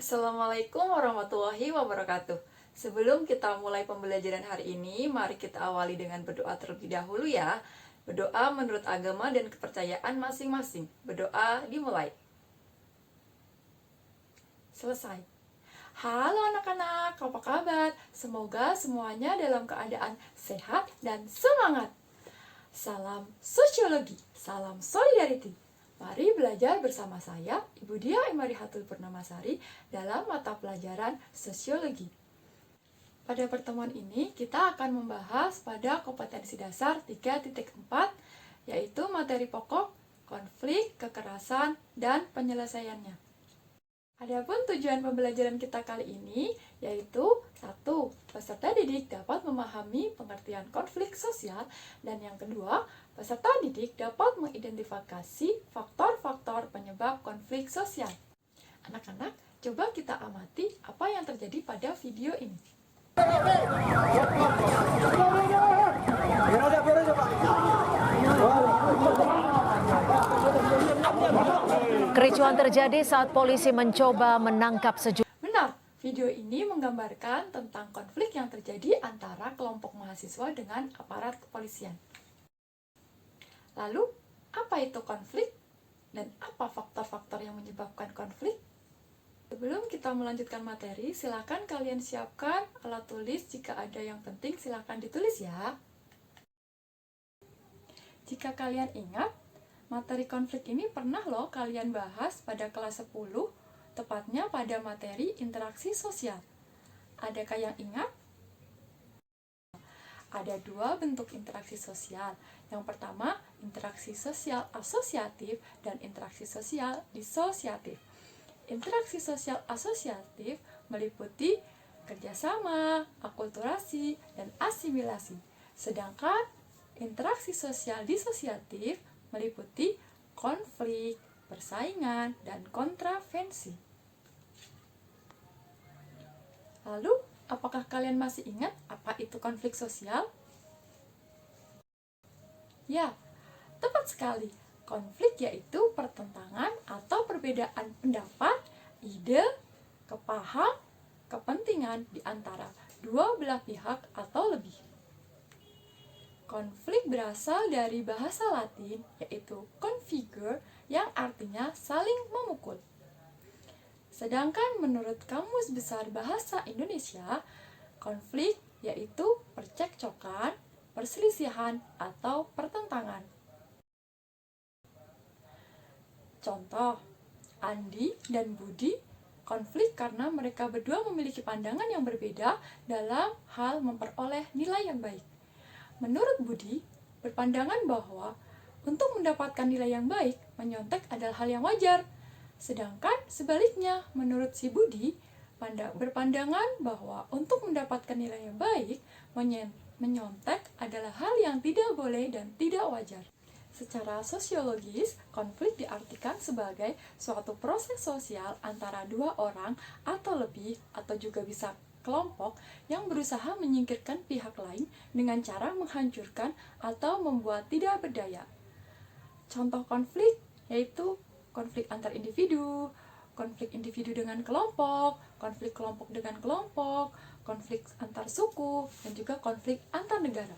Assalamualaikum warahmatullahi wabarakatuh. Sebelum kita mulai pembelajaran hari ini, mari kita awali dengan berdoa terlebih dahulu ya. Berdoa menurut agama dan kepercayaan masing-masing. Berdoa dimulai. Selesai. Halo anak-anak, apa kabar? Semoga semuanya dalam keadaan sehat dan semangat. Salam sosiologi, salam solidarity. Mari belajar bersama saya, Ibu Dia Imarihatul Purnamasari, dalam mata pelajaran sosiologi. Pada pertemuan ini, kita akan membahas pada kompetensi dasar 3.4, yaitu materi pokok, konflik, kekerasan, dan penyelesaiannya. Adapun tujuan pembelajaran kita kali ini yaitu 1. Peserta didik dapat memahami pengertian konflik sosial, dan yang kedua, peserta didik dapat mengidentifikasi faktor-faktor penyebab konflik sosial. Anak-anak, coba kita amati apa yang terjadi pada video ini. Kericuhan terjadi saat polisi mencoba menangkap Benar, video ini menggambarkan tentang konflik yang terjadi antara kelompok mahasiswa dengan aparat kepolisian. Lalu, apa itu konflik? Dan apa faktor-faktor yang menyebabkan konflik? Sebelum kita melanjutkan materi, silakan kalian siapkan alat tulis. Jika ada yang penting, silakan ditulis ya. Jika kalian ingat, materi konflik ini pernah loh kalian bahas pada kelas 10, tepatnya pada materi interaksi sosial. Adakah yang ingat? Ada dua bentuk interaksi sosial. Yang pertama, interaksi sosial asosiatif dan interaksi sosial disosiatif. Interaksi sosial asosiatif meliputi kerjasama, akulturasi, dan asimilasi. Sedangkan interaksi sosial disosiatif meliputi konflik, persaingan, dan kontravensi. Lalu, apakah kalian masih ingat apa itu konflik sosial? Ya, tepat sekali. Konflik yaitu pertentangan atau perbedaan pendapat, ide, kepaham, kepentingan di antara dua belah pihak atau lebih. Konflik berasal dari bahasa Latin, yaitu configure, yang artinya saling memukul. Sedangkan menurut Kamus Besar Bahasa Indonesia, konflik yaitu percekcokan, perselisihan, atau pertentangan. Contoh, Andi dan Budi konflik karena mereka berdua memiliki pandangan yang berbeda dalam hal memperoleh nilai yang baik. Menurut Budi, berpandangan bahwa untuk mendapatkan nilai yang baik, menyontek adalah hal yang wajar. Sedangkan sebaliknya, menurut si Budi, berpandangan bahwa untuk mendapatkan nilai yang baik, menyontek adalah hal yang tidak boleh dan tidak wajar. Secara sosiologis, konflik diartikan sebagai suatu proses sosial antara dua orang atau lebih, atau juga bisa kelompok yang berusaha menyingkirkan pihak lain dengan cara menghancurkan atau membuat tidak berdaya. Contoh konflik yaitu konflik antar individu, konflik individu dengan kelompok, konflik kelompok dengan kelompok, konflik antar suku, dan juga konflik antar negara.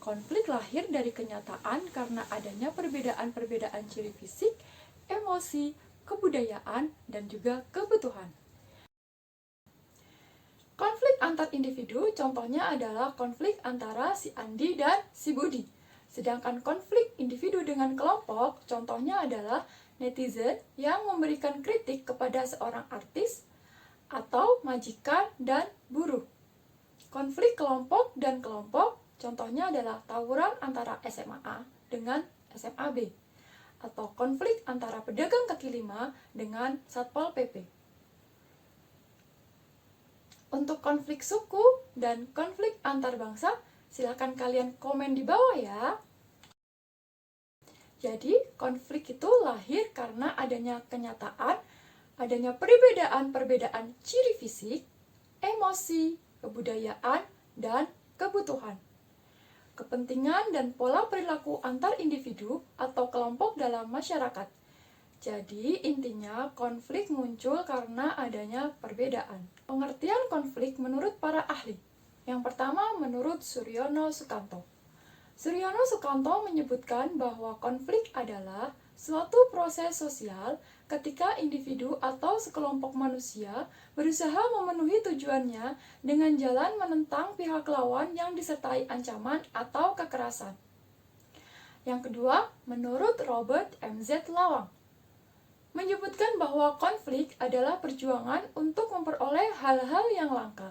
Konflik lahir dari kenyataan karena adanya perbedaan-perbedaan ciri fisik, emosi, kebudayaan, dan juga kebutuhan. Konflik antar individu contohnya adalah konflik antara si Andi dan si Budi. Sedangkan konflik individu dengan kelompok contohnya adalah netizen yang memberikan kritik kepada seorang artis atau majikan dan buruh. Konflik kelompok dan kelompok contohnya adalah tawuran antara SMA A dengan SMA B, atau konflik antara pedagang kaki lima dengan Satpol PP. Untuk konflik suku dan konflik antar bangsa, silakan kalian komen di bawah ya. Jadi, konflik itu lahir karena adanya kenyataan, adanya perbedaan-perbedaan ciri fisik, emosi, kebudayaan, dan kebutuhan. Kepentingan dan pola perilaku antar individu atau kelompok dalam masyarakat. Jadi, intinya konflik muncul karena adanya perbedaan. Pengertian konflik menurut para ahli. Yang pertama, menurut Suryono Sukanto. Suryono Sukanto menyebutkan bahwa konflik adalah suatu proses sosial ketika individu atau sekelompok manusia berusaha memenuhi tujuannya dengan jalan menentang pihak lawan yang disertai ancaman atau kekerasan. Yang kedua, menurut Robert M.Z. Lawang, menyebutkan bahwa konflik adalah perjuangan untuk memperoleh hal-hal yang langka,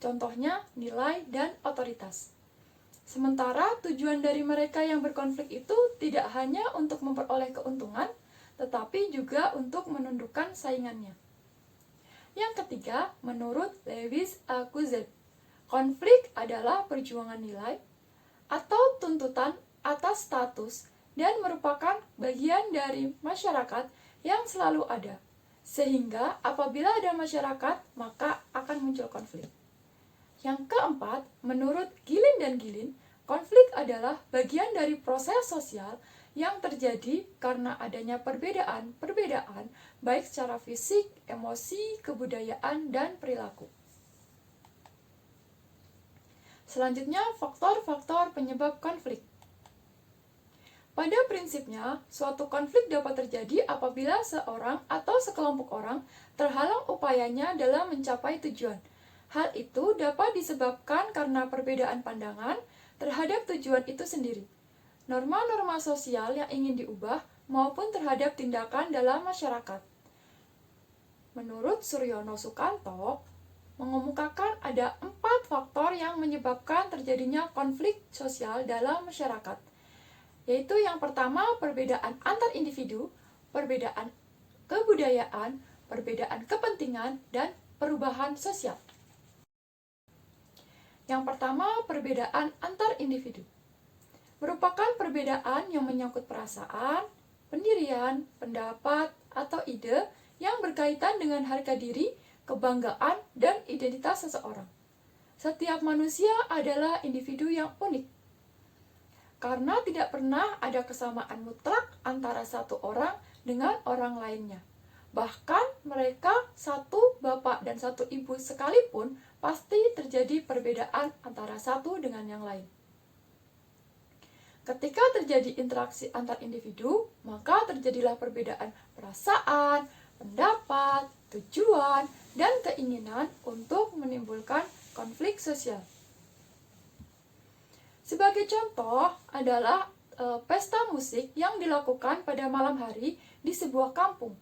contohnya nilai dan otoritas. Sementara tujuan dari mereka yang berkonflik itu tidak hanya untuk memperoleh keuntungan, tetapi juga untuk menundukkan saingannya. Yang ketiga, menurut Lewis A. Kuzet, konflik adalah perjuangan nilai atau tuntutan atas status dan merupakan bagian dari masyarakat yang selalu ada. Sehingga apabila ada masyarakat, maka akan muncul konflik. Yang keempat, menurut Gilin dan Gilin, konflik adalah bagian dari proses sosial yang terjadi karena adanya perbedaan baik secara fisik, emosi, kebudayaan, dan perilaku. Selanjutnya, faktor-faktor penyebab konflik. Pada prinsipnya, suatu konflik dapat terjadi apabila seorang atau sekelompok orang terhalang upayanya dalam mencapai tujuan. Hal itu dapat disebabkan karena perbedaan pandangan terhadap tujuan itu sendiri, norma-norma sosial yang ingin diubah, maupun terhadap tindakan dalam masyarakat. Menurut Suryono Sukanto, mengemukakan ada 4 faktor yang menyebabkan terjadinya konflik sosial dalam masyarakat, yaitu yang pertama, perbedaan antar individu, perbedaan kebudayaan, perbedaan kepentingan, dan perubahan sosial. Yang pertama, perbedaan antar individu. Merupakan perbedaan yang menyangkut perasaan, pendirian, pendapat, atau ide yang berkaitan dengan harga diri, kebanggaan, dan identitas seseorang. Setiap manusia adalah individu yang unik. Karena tidak pernah ada kesamaan mutlak antara satu orang dengan orang lainnya. Bahkan mereka satu bapak dan satu ibu sekalipun pasti terjadi perbedaan antara satu dengan yang lain. Ketika terjadi interaksi antar individu, maka terjadilah perbedaan perasaan, pendapat, tujuan, dan keinginan untuk menimbulkan konflik sosial. Sebagai contoh adalah pesta musik yang dilakukan pada malam hari di sebuah kampung.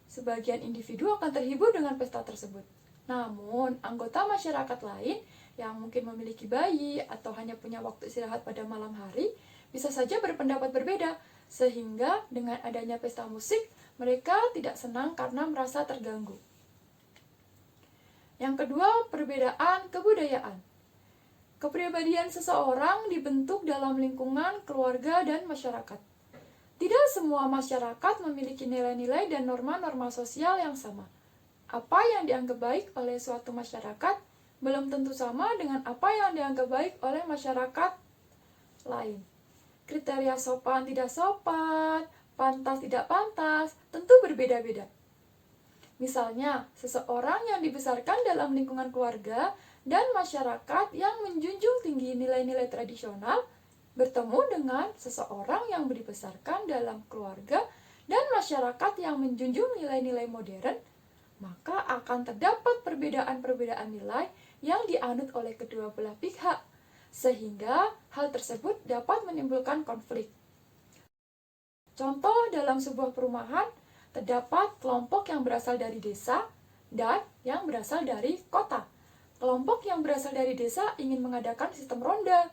Sebagian individu akan terhibur dengan pesta tersebut. Namun, anggota masyarakat lain yang mungkin memiliki bayi atau hanya punya waktu istirahat pada malam hari bisa saja berpendapat berbeda, sehingga dengan adanya pesta musik, mereka tidak senang karena merasa terganggu. Yang kedua, perbedaan kebudayaan. Kepribadian seseorang dibentuk dalam lingkungan keluarga dan masyarakat. Tidak semua masyarakat memiliki nilai-nilai dan norma-norma sosial yang sama. Apa yang dianggap baik oleh suatu masyarakat belum tentu sama dengan apa yang dianggap baik oleh masyarakat lain. Kriteria sopan tidak sopan, pantas tidak pantas, tentu berbeda-beda. Misalnya, seseorang yang dibesarkan dalam lingkungan keluarga dan masyarakat yang menjunjung tinggi nilai-nilai tradisional bertemu dengan seseorang yang dibesarkan dalam keluarga dan masyarakat yang menjunjung nilai-nilai modern, maka akan terdapat perbedaan-perbedaan nilai yang dianut oleh kedua belah pihak, sehingga hal tersebut dapat menimbulkan konflik. Contoh, dalam sebuah perumahan, terdapat kelompok yang berasal dari desa dan yang berasal dari kota. Kelompok yang berasal dari desa ingin mengadakan sistem ronda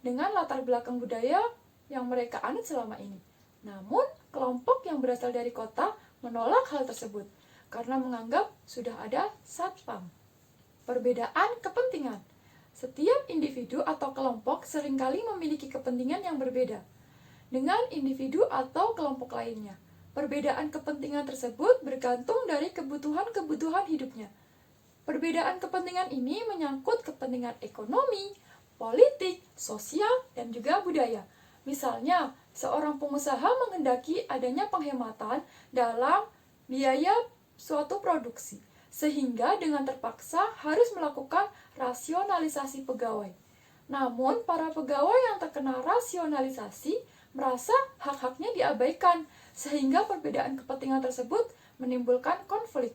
dengan latar belakang budaya yang mereka anut selama ini. Namun, kelompok yang berasal dari kota menolak hal tersebut karena menganggap sudah ada satpam. Perbedaan kepentingan. Setiap individu atau kelompok seringkali memiliki kepentingan yang berbeda dengan individu atau kelompok lainnya. Perbedaan kepentingan tersebut bergantung dari kebutuhan-kebutuhan hidupnya. Perbedaan kepentingan ini menyangkut kepentingan ekonomi, politik, sosial, dan juga budaya. Misalnya, Seorang pengusaha menghendaki adanya penghematan dalam biaya suatu produksi, sehingga dengan terpaksa harus melakukan rasionalisasi pegawai. Namun, para pegawai yang terkena rasionalisasi merasa hak-haknya diabaikan, sehingga perbedaan kepentingan tersebut menimbulkan konflik.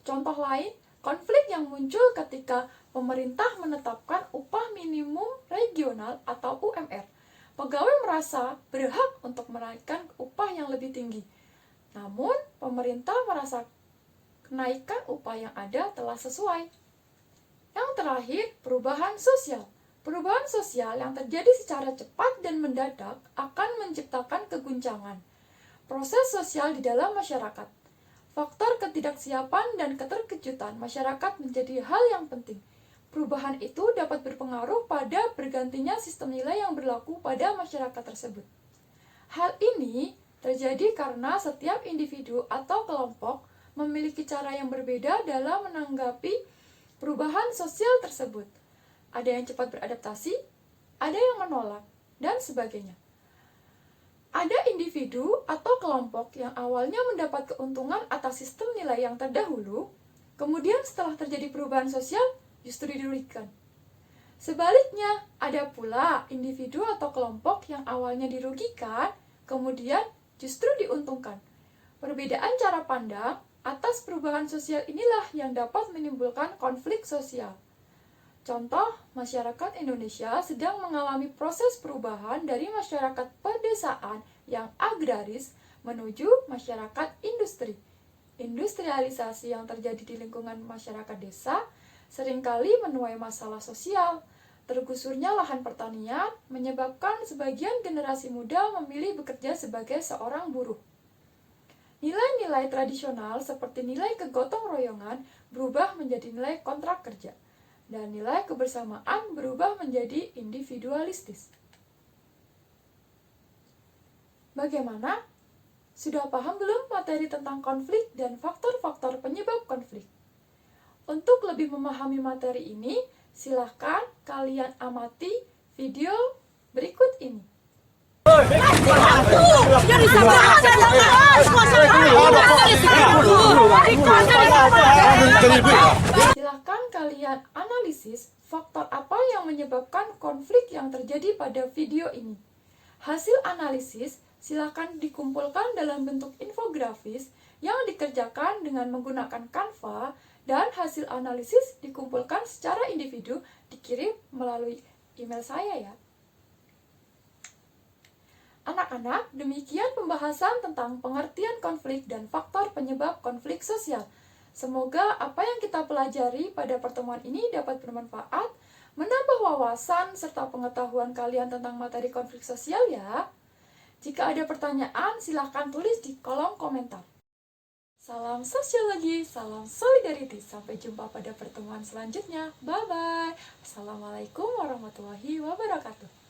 Contoh lain, konflik yang muncul ketika pemerintah menetapkan upah minimum regional atau UMR. Pegawai merasa berhak untuk menaikkan upah yang lebih tinggi. Namun, pemerintah merasa kenaikan upah yang ada telah sesuai. Yang terakhir, perubahan sosial. Perubahan sosial yang terjadi secara cepat dan mendadak akan menciptakan keguncangan. Proses sosial di dalam masyarakat. Faktor ketidaksiapan dan keterkejutan masyarakat menjadi hal yang penting. Perubahan itu dapat berpengaruh pada bergantinya sistem nilai yang berlaku pada masyarakat tersebut. Hal ini terjadi karena setiap individu atau kelompok memiliki cara yang berbeda dalam menanggapi perubahan sosial tersebut. Ada yang cepat beradaptasi, ada yang menolak, dan sebagainya. Ada individu atau kelompok yang awalnya mendapat keuntungan atas sistem nilai yang terdahulu, kemudian setelah terjadi perubahan sosial, justru dirugikan. Sebaliknya, ada pula individu atau kelompok yang awalnya dirugikan, kemudian justru diuntungkan. Perbedaan cara pandang atas perubahan sosial inilah yang dapat menimbulkan konflik sosial. Contoh, masyarakat Indonesia sedang mengalami proses perubahan dari masyarakat pedesaan yang agraris menuju masyarakat industri. Industrialisasi yang terjadi di lingkungan masyarakat desa seringkali menuai masalah sosial. Tergusurnya lahan pertanian menyebabkan sebagian generasi muda memilih bekerja sebagai seorang buruh. Nilai-nilai tradisional seperti nilai kegotong royongan berubah menjadi nilai kontrak kerja, dan nilai kebersamaan berubah menjadi individualistis. Bagaimana? Sudah paham belum materi tentang konflik dan faktor-faktor penyebab konflik? Untuk lebih memahami materi ini, silahkan kalian amati video berikut ini. Silahkan kalian analisis faktor apa yang menyebabkan konflik yang terjadi pada video ini. Hasil analisis silahkan dikumpulkan dalam bentuk infografis yang dikerjakan dengan menggunakan Canva, dan hasil analisis dikumpulkan secara individu dikirim melalui email saya ya. Anak-anak, demikian pembahasan tentang pengertian konflik dan faktor penyebab konflik sosial. Semoga apa yang kita pelajari pada pertemuan ini dapat bermanfaat, menambah wawasan serta pengetahuan kalian tentang materi konflik sosial ya. Jika ada pertanyaan, silahkan tulis di kolom komentar. Salam sosiologi, salam solidarity. Sampai jumpa pada pertemuan selanjutnya. Bye-bye. Assalamualaikum warahmatullahi wabarakatuh.